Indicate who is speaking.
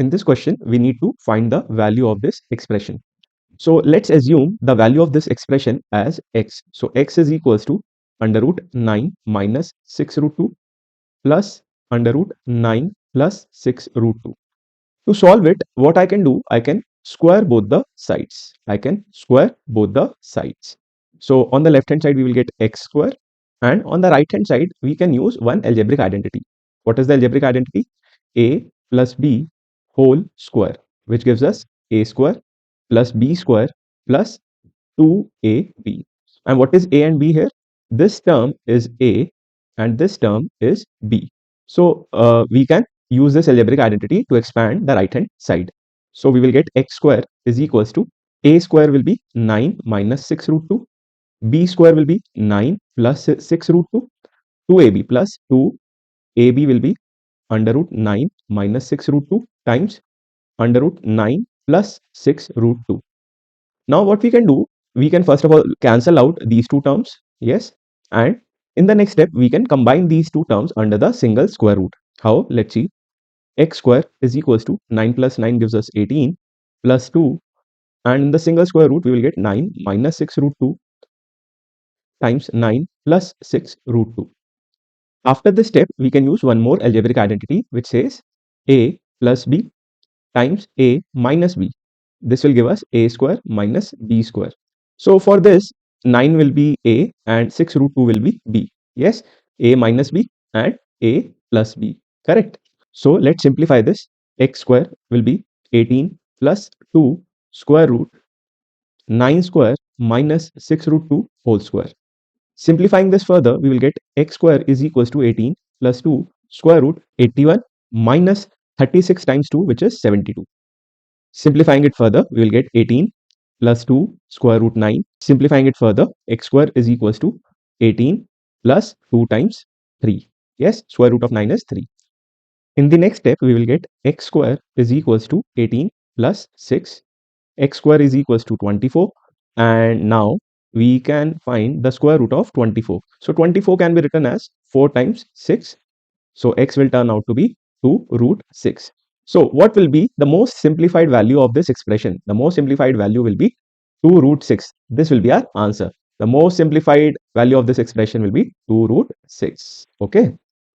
Speaker 1: In this question, we need to find the value of this expression. So let's assume the value of this expression as x. So x is equals to under root 9 minus 6 root 2 plus under root 9 plus 6 root 2. To solve it, what I can do, I can square both the sides. So on the left hand side, we will get x square, and on the right hand side, we can use one algebraic identity. What is the algebraic identity? A plus b whole square, which gives us a square plus b square plus 2ab. And what is a and b here? This term is a and this term is b. So we can use this algebraic identity to expand the right hand side. So we will get x square is equals to a square will be 9 minus 6 root 2, b square will be 9 plus 6 root 2, 2ab plus 2ab will be under root 9 minus 6 root 2 times under root 9 plus 6 root 2. Now what we can do, we can first of all cancel out these two terms, yes, and in the next step we can combine these two terms under the single square root. How? Let's see. X square is equals to 9 plus 9 gives us 18 plus 2, and in the single square root we will get 9 minus 6 root 2 times 9 plus 6 root 2. After this step, we can use one more algebraic identity which says a plus b times a minus b. This will give us a square minus b square. So for this, 9 will be a and 6 root 2 will be b. Yes, a minus b and a plus b. Correct. So let's simplify this. X square will be 18 plus 2 square root 9 square minus 6 root 2 whole square. Simplifying this further, we will get x square is equals to 18 plus 2 square root 81 minus 36 times 2, which is 72. Simplifying it further, we will get 18 plus 2 square root 9. Simplifying it further, x square is equals to 18 plus 2 times 3. Yes, square root of 9 is 3. In the next step, we will get x square is equals to 18 plus 6. X square is equals to 24. And now we can find the square root of 24. So 24 can be written as 4 times 6. So x will turn out to be 2 root 6. So what will be the most simplified value of this expression? The most simplified value will be 2 root 6. This will be our answer. The most simplified value of this expression will be 2 root 6. Okay.